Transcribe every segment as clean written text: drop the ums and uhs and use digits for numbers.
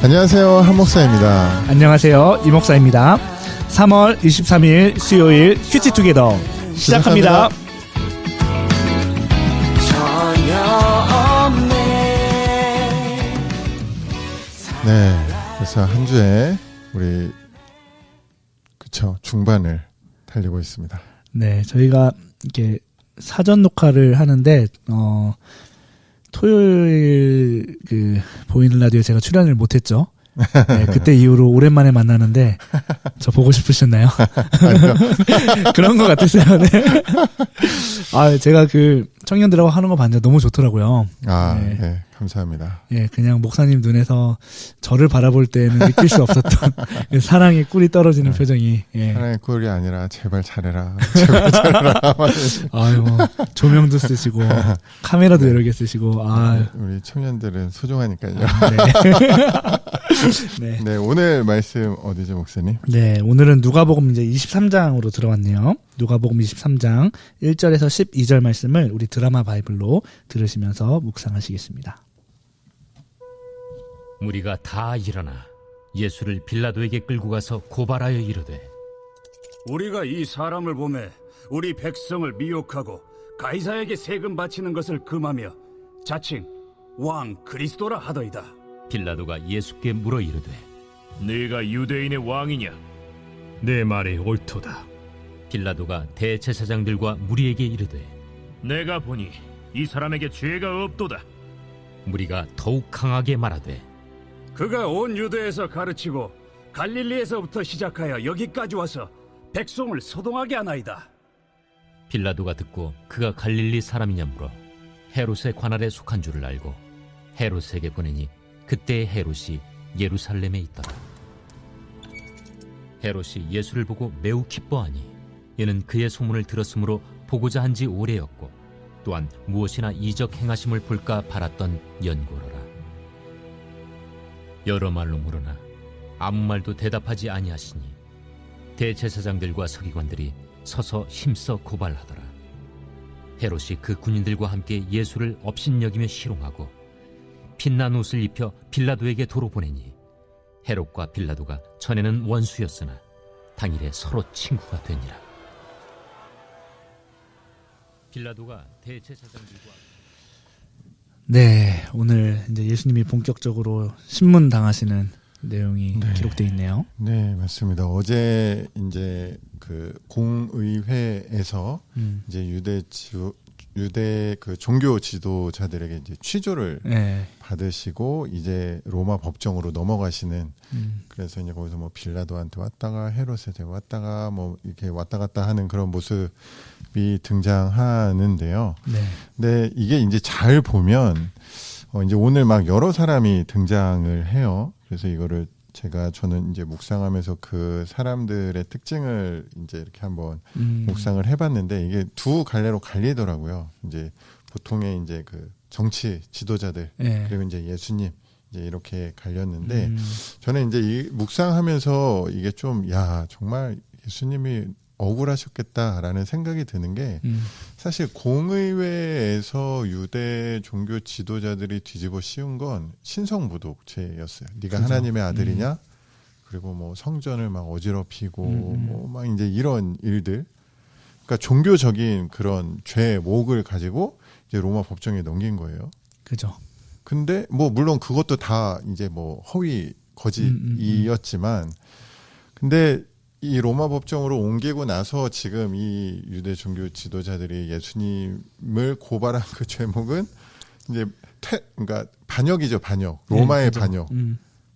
안녕하세요, 한 목사입니다. 안녕하세요, 이 목사입니다. 3월 23일 수요일 큐티투게더 시작합니다. 네, 그래서 한 주에 우리 중반을 달리고 있습니다. 네, 저희가 이렇게 사전 녹화를 하는데 토요일 그 보이는 라디오에 제가 출연을 못했죠. 네, 그때 이후로 오랜만에 만나는데 저 보고 싶으셨나요? 그런 것 같았어요. 네. 아, 제가 그 청년들하고 하는 거 봤는데 너무 좋더라고요. 아, 네. 네, 감사합니다. 예, 그냥 목사님 눈에서 저를 바라볼 때는 느낄 수 없었던 사랑의 꿀이 떨어지는 표정이. 예. 사랑의 꿀이 아니라 제발 잘해라. 제발 잘해라. 아유, 조명도 쓰시고 카메라도 여러 개 쓰시고. 아, 우리 청년들은 소중하니까요. 네. 네, 오늘 말씀 어디죠, 목사님? 네, 오늘은 누가복음 이제 23장으로 들어왔네요. 누가복음 23장 1절에서 12절 말씀을 우리 드라마 바이블로 들으시면서 묵상하시겠습니다. 무리가 다 일어나 예수를 빌라도에게 끌고 가서 고발하여 이르되, 우리가 이 사람을 보매 우리 백성을 미혹하고 가이사에게 세금 바치는 것을 금하며 자칭 왕 그리스도라 하더이다. 빌라도가 예수께 물어 이르되, 네가 유대인의 왕이냐? 내 말이 옳도다. 빌라도가 대제사장들과 무리에게 이르되, 내가 보니 이 사람에게 죄가 없도다. 무리가 더욱 강하게 말하되, 그가 온 유대에서 가르치고 갈릴리에서부터 시작하여 여기까지 와서 백성을 소동하게 하나이다. 빌라도가 듣고 그가 갈릴리 사람이냐 물어 헤롯의 관할에 속한 줄을 알고 헤롯에게 보내니 그때 헤롯이 예루살렘에 있더라. 헤롯이 예수를 보고 매우 기뻐하니 이는 그의 소문을 들었으므로 보고자 한 지 오래였고 또한 무엇이나 이적 행하심을 볼까 바랐던 연고로라. 여러 말로 물으나 아무 말도 대답하지 아니하시니 대제사장들과 서기관들이 서서 힘써 고발하더라. 헤롯이 그 군인들과 함께 예수를 업신여기며 희롱하고 빛난 옷을 입혀 빌라도에게 도로 보내니 헤롯과 빌라도가 전에는 원수였으나 당일에 서로 친구가 되니라. 빌라도가 대제사장들과 네, 오늘 이제 예수님이 본격적으로 신문 당하시는 내용이 기록되어 있네요. 네, 맞습니다. 어제 이제 그 공의회에서 이제 유대 그 종교 지도자들에게 이제 취조를 받으시고 이제 로마 법정으로 넘어가시는. 그래서 이제 거기서 뭐 빌라도한테 왔다가 헤롯한테 왔다가 뭐 이렇게 왔다 갔다 하는 그런 모습이 등장하는데요. 네. 근데 이게 이제 잘 보면 이제 오늘 막 여러 사람이 등장을 해요. 그래서 이거를 저는 이제 묵상하면서 그 사람들의 특징을 이제 이렇게 한번 묵상을 해봤는데 이게 두 갈래로 갈리더라고요. 이제 보통의 이제 그 정치 지도자들 그리고 이제 예수님 이제 이렇게 갈렸는데 저는 이제 이 묵상하면서 이게 좀 정말 예수님이 억울하셨겠다라는 생각이 드는 게 사실 공의회에서 유대 종교 지도자들이 뒤집어 씌운 건 신성모독죄였어요. 네가 그죠? 하나님의 아들이냐? 그리고 뭐 성전을 막 어지럽히고 뭐 막 이제 이런 일들. 그러니까 종교적인 그런 죄목을 가지고 이제 로마 법정에 넘긴 거예요. 그죠. 근데 뭐 물론 그것도 다 이제 뭐 허위 거짓이었지만 근데 이 로마 법정으로 옮기고 나서 지금 이 유대 종교 지도자들이 예수님을 고발한 그 죄목은 이제 그러니까 반역이죠, 반역. 로마의 반역.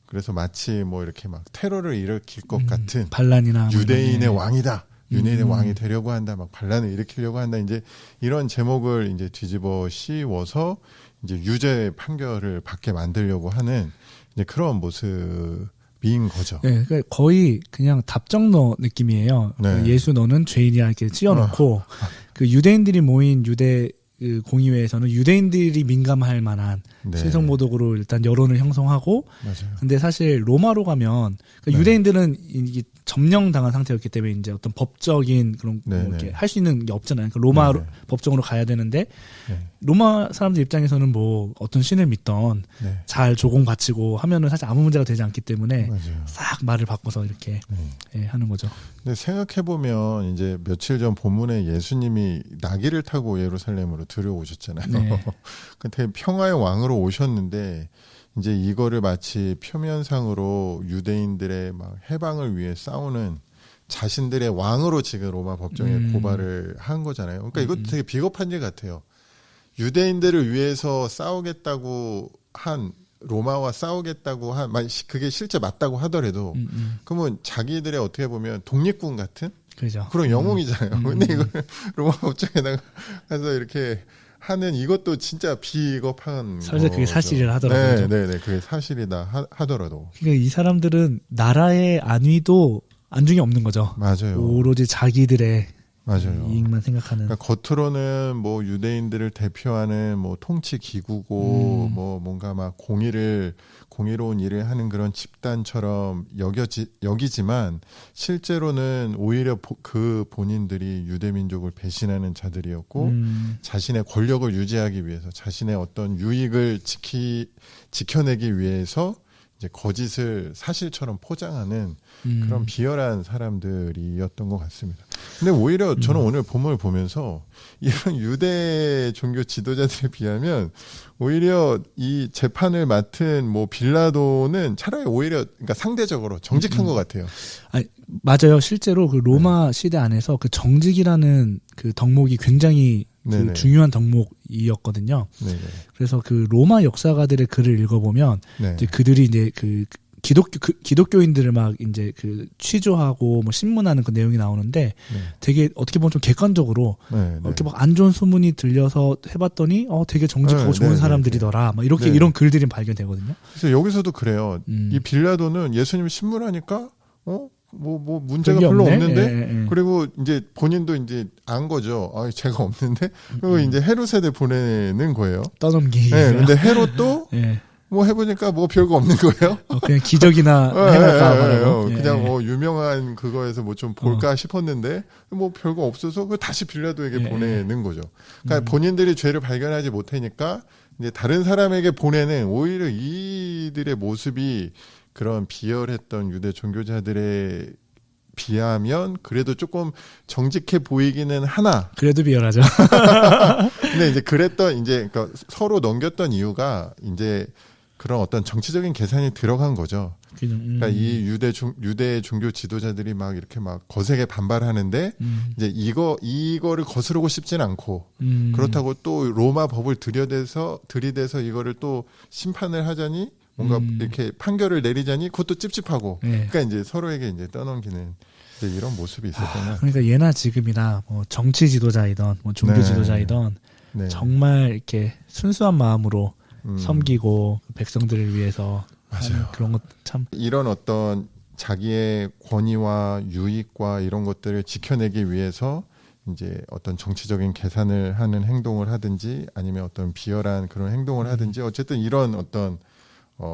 그래서 마치 뭐 이렇게 막 테러를 일으킬 것 같은 반란이나 유대인의 왕이다. 유대인의 왕이 되려고 한다. 막 반란을 일으키려고 한다. 이제 이런 제목을 이제 뒤집어 씌워서 이제 유죄 판결을 받게 만들려고 하는 이제 그런 모습인 거죠. 네, 그러니까 거의 그냥 답정너 느낌이에요. 네. 예수 너는 죄인이야 이렇게 씌워놓고 그 유대인들이 모인 유대 그 공의회에서는 유대인들이 민감할 만한 네. 신성모독으로 일단 여론을 형성하고 맞아요. 근데 사실 로마로 가면 그러니까 네. 유대인들은 이게 점령당한 상태였기 때문에 이제 어떤 법적인 그런 네, 뭐 이렇게 네. 할 수 있는 게 없잖아요. 그러니까 로마 네, 네. 법정으로 가야 되는데 네. 로마 사람들 입장에서는 뭐 어떤 신을 믿던 네. 잘 조공 바치고 하면은 사실 아무 문제가 되지 않기 때문에 맞아요. 싹 말을 바꿔서 이렇게 네. 예, 하는 거죠. 근데 생각해 보면 이제 며칠 전 본문에 예수님이 나귀를 타고 예루살렘으로 들어오셨잖아요. 네. 근데 평화의 왕으로 오셨는데 이제 이거를 마치 표면상으로 유대인들의 막 해방을 위해 싸우는 자신들의 왕으로 지금 로마 법정에 고발을 한 거잖아요. 그러니까 이것도 되게 비겁한 일 같아요. 유대인들을 위해서 싸우겠다고 한 로마와 싸우겠다고 한 그게 실제 맞다고 하더라도 그러면 자기들의 어떻게 보면 독립군 같은 그죠. 그런 영웅이잖아요. 근데 이걸 로마 법정에다가 가서 이렇게 하는 이것도 진짜 비겁한 설사 그게 거죠. 사실이라 하더라고요. 네, 그게 사실이다 하더라도 그러니까 이 사람들은 나라의 안위도 안중에 없는 거죠. 맞아요. 오로지 자기들의 맞아요. 이익만 생각하는. 그러니까 겉으로는 뭐 유대인들을 대표하는 뭐 통치 기구고 뭐 뭔가 막 공의로운 일을 하는 그런 집단처럼 여기지만 실제로는 오히려 그 본인들이 유대 민족을 배신하는 자들이었고 자신의 권력을 유지하기 위해서 자신의 어떤 유익을 지켜내기 위해서 이제 거짓을 사실처럼 포장하는 그런 비열한 사람들이었던 것 같습니다. 근데 오히려 저는 오늘 본문을 보면서 이런 유대 종교 지도자들에 비하면 오히려 이 재판을 맡은 뭐 빌라도는 차라리 오히려 그러니까 상대적으로 정직한 것 같아요. 아니, 맞아요. 실제로 그 로마 시대 안에서 그 정직이라는 그 덕목이 굉장히 그 네네. 중요한 덕목이었거든요. 네네. 그래서 그 로마 역사가들의 글을 읽어보면 네. 이제 그들이 이제 그 기독교인들을 막 이제 그 취조하고 뭐 신문하는 그 내용이 나오는데 네. 되게 어떻게 보면 좀 객관적으로 네. 이렇게 막 안 좋은 소문이 들려서 해봤더니 되게 정직하고 네, 좋은 네, 사람들이더라. 막 이렇게 네. 이런 글들이 발견되거든요. 그래서 여기서도 그래요. 이 빌라도는 예수님 신문하니까 뭐 문제가 그게 별로 없네? 없는데 예. 그리고 이제 본인도 이제 안 거죠. 제가 없는데 그리고 이제 헤롯에게 보내는 거예요. 떠넘기. 네, 근데 헤롯도 예. 뭐 해보니까 뭐 별거 없는 거예요. 그냥 기적이나 해볼까 하라고. 그냥 유명한 그거에서 뭐 좀 볼까 싶었는데 뭐 별거 없어서 그 다시 빌라도에게 보내는 거죠. 그러니까 본인들이 죄를 발견하지 못하니까 이제 다른 사람에게 보내는 오히려 이들의 모습이 그런 비열했던 유대 종교자들의 비하면 그래도 조금 정직해 보이기는 하나. 그래도 비열하죠. 근데 이제 그러니까 서로 넘겼던 이유가 이제 그런 어떤 정치적인 계산이 들어간 거죠. 그러니까 이 유대 종교 지도자들이 막 이렇게 막 거세게 반발하는데 이제 이거를 거스르고 싶진 않고 그렇다고 또 로마 법을 들이대서 이거를 또 심판을 하자니 뭔가 이렇게 판결을 내리자니 그것도 찝찝하고 그러니까 이제 서로에게 이제 떠넘기는 이제 이런 모습이 있었던 것 같아요. 그러니까 예나 지금이나 뭐 정치 지도자이던 뭐 종교 네. 지도자이던 네. 정말 이렇게 순수한 마음으로 섬기고 백성들을 위해서 하는 맞아요. 그런 것 참 이런 어떤 자기의 권위와 유익과 이런 것들을 지켜내기 위해서 이제 어떤 정치적인 계산을 하는 행동을 하든지 아니면 어떤 비열한 그런 행동을 하든지 어쨌든 이런 어떤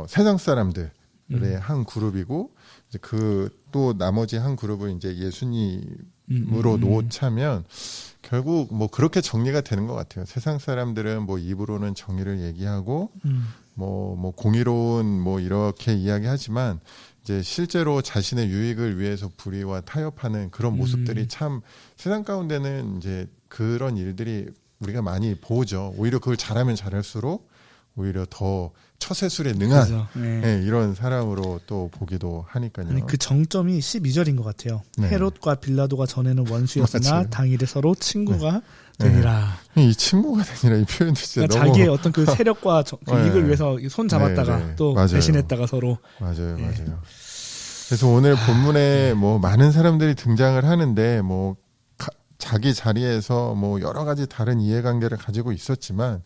세상 사람들의 한 그룹이고 이제 그 또 나머지 한 그룹을 이제 예수님으로 놓자면 결국 뭐 그렇게 정리가 되는 것 같아요. 세상 사람들은 뭐 입으로는 정의를 얘기하고 뭐 공의로운 뭐 이렇게 이야기하지만 이제 실제로 자신의 유익을 위해서 불의와 타협하는 그런 모습들이 참 세상 가운데는 이제 그런 일들이 우리가 많이 보죠. 오히려 그걸 잘하면 잘할수록 오히려 더 처세술에 능한 그죠. 네. 네, 이런 사람으로 또 보기도 하니까요. 아니, 그 정점이 12절인 것 같아요. 네. 헤롯과 빌라도가 전에는 원수였으나 맞아요. 당일에 서로 친구가 되니라. 이 친구가 되니라 이 표현도 진짜 그러니까 너무 자기의 어떤 그 세력과 그 네. 이익을 위해서 손 잡았다가 네, 네. 또 맞아요. 배신했다가 서로 맞아요. 그래서 오늘 본문에 뭐 많은 사람들이 등장을 하는데 뭐 자기 자리에서 뭐 여러 가지 다른 이해관계를 가지고 있었지만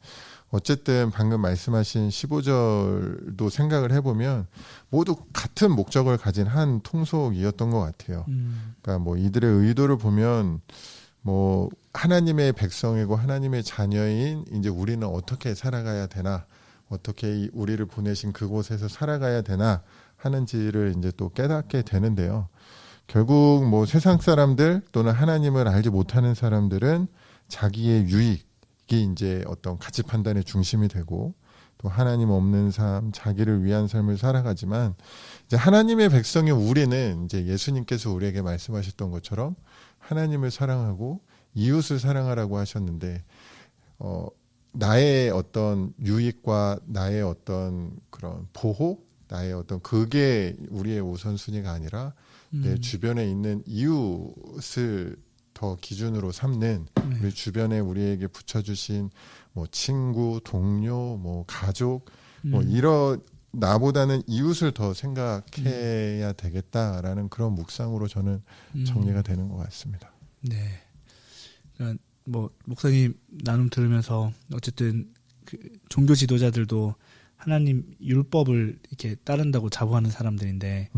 어쨌든 방금 말씀하신 15절도 생각을 해보면 모두 같은 목적을 가진 한 통속이었던 것 같아요. 그러니까 뭐 이들의 의도를 보면 뭐 하나님의 백성이고 하나님의 자녀인 이제 우리는 어떻게 살아가야 되나, 어떻게 우리를 보내신 그곳에서 살아가야 되나 하는지를 이제 또 깨닫게 되는데요. 결국 뭐 세상 사람들 또는 하나님을 알지 못하는 사람들은 자기의 유익이 이제 어떤 가치 판단의 중심이 되고, 또 하나님 없는 삶, 자기를 위한 삶을 살아가지만, 이제 하나님의 백성인 우리는 이제 예수님께서 우리에게 말씀하셨던 것처럼 하나님을 사랑하고 이웃을 사랑하라고 하셨는데, 나의 어떤 유익과 나의 어떤 그런 보호, 나의 어떤 그게 우리의 우선순위가 아니라 내 주변에 있는 이웃을 더 기준으로 삼는, 우리 주변에 우리에게 붙여주신 뭐 친구, 동료, 뭐 가족, 뭐 이런 나보다는 이웃을 더 생각해야 되겠다라는 그런 묵상으로 저는 정리가 되는 것 같습니다. 네. 그러니까 뭐 목사님 나눔 들으면서 어쨌든 그 종교 지도자들도 하나님 율법을 이렇게 따른다고 자부하는 사람들인데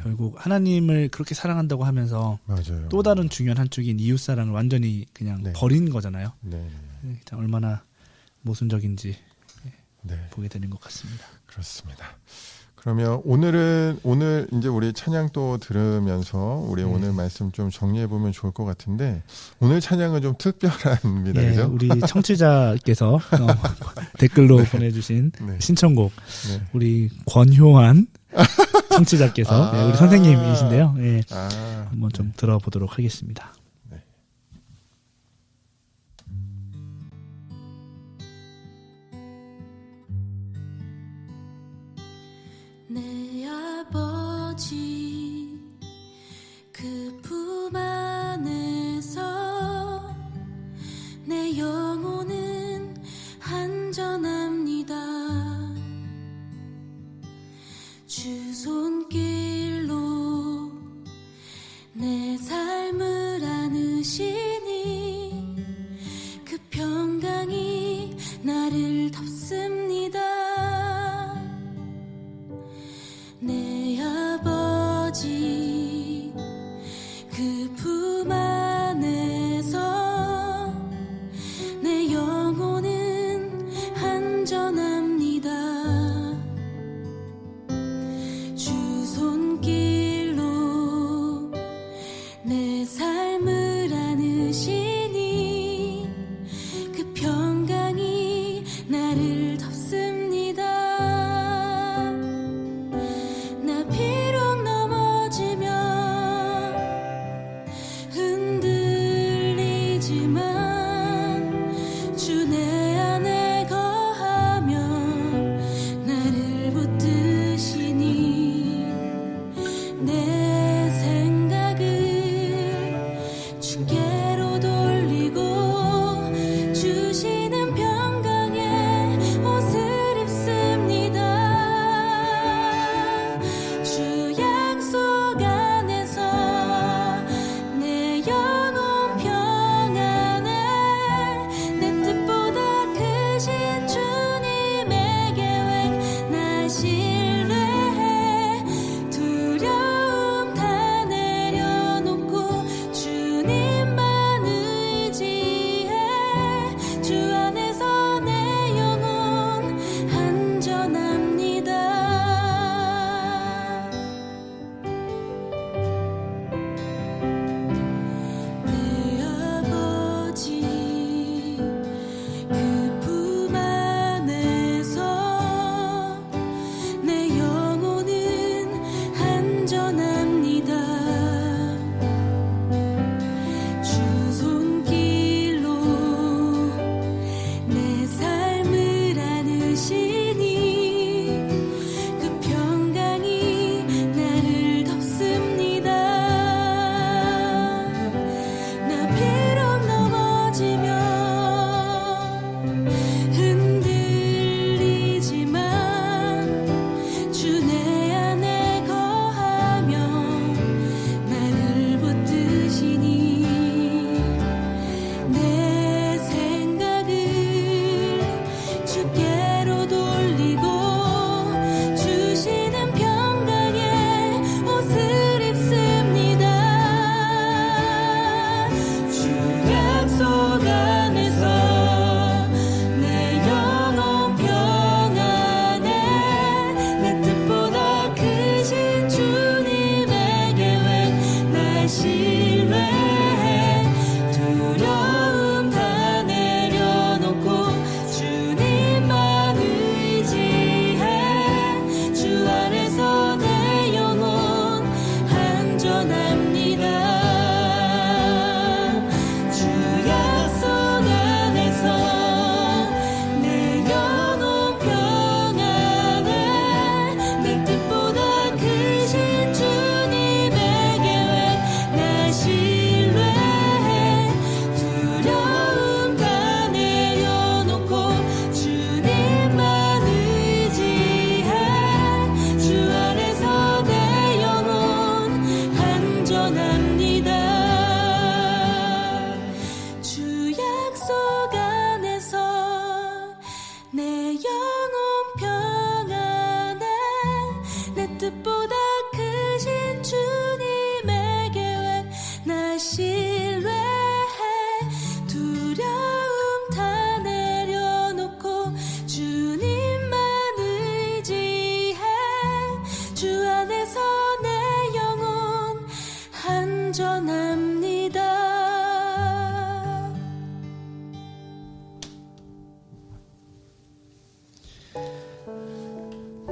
결국 하나님을 그렇게 사랑한다고 하면서 맞아요. 또 다른 중요한 한쪽인 이웃 사랑을 완전히 그냥 네. 버린 거잖아요. 네, 참 얼마나 모순적인지 네, 보게 되는 것 같습니다. 그렇습니다. 그러면 오늘 이제 우리 찬양 또 들으면서 우리 오늘 말씀 좀 정리해 보면 좋을 것 같은데, 오늘 찬양은 좀 특별합니다, 예, 그죠? 우리 청취자께서 댓글로 보내주신 네. 신청곡, 네. 우리 권효환 청취자께서 예, 우리 선생님이신데요. 예, 한번 좀 들어보도록 하겠습니다. 내 아버지 그 품 안에서 내 영혼은 안전합니다. 주 손길로 내 삶을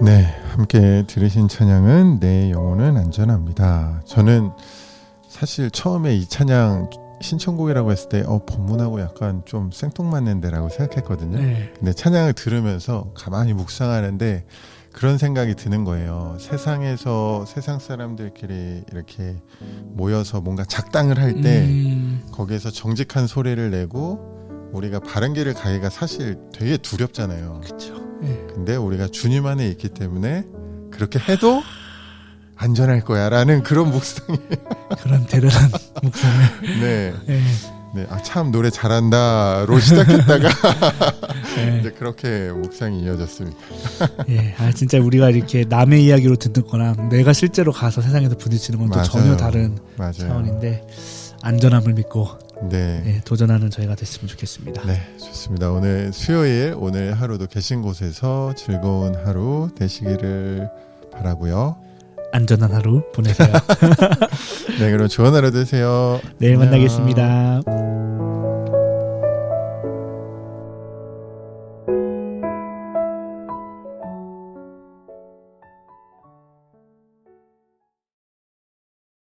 네, 함께 들으신 찬양은 내 영혼은 안전합니다. 저는 사실 처음에 이 찬양 신청곡이라고 했을 때 본문하고 약간 좀 생뚱맞는데라고 생각했거든요. 네. 근데 찬양을 들으면서 가만히 묵상하는데 그런 생각이 드는 거예요. 세상에서 세상 사람들끼리 이렇게 모여서 뭔가 작당을 할 때 거기에서 정직한 소리를 내고 우리가 바른 길을 가기가 사실 되게 두렵잖아요. 그렇죠. 네. 근데 우리가 주님 안에 있기 때문에 그렇게 해도 안전할 거야라는 그런 묵상이 그런 대단한 묵상을. 네. 네. 네, 참 노래 잘한다로 시작했다가 네. 이제 그렇게 묵상이 이어졌습니다. 예, 진짜 우리가 이렇게 남의 이야기로 듣는 거랑 내가 실제로 가서 세상에서 부딪히는 건 또 맞아요. 전혀 다른 맞아요. 차원인데 안전함을 믿고 네. 도전하는 저희가 됐으면 좋겠습니다. 네, 좋습니다. 오늘 수요일 오늘 하루도 계신 곳에서 즐거운 하루 되시기를 바라고요. 안전한 하루 보내세요. 네, 그럼 좋은 하루 되세요. 내일 안녕. 만나겠습니다.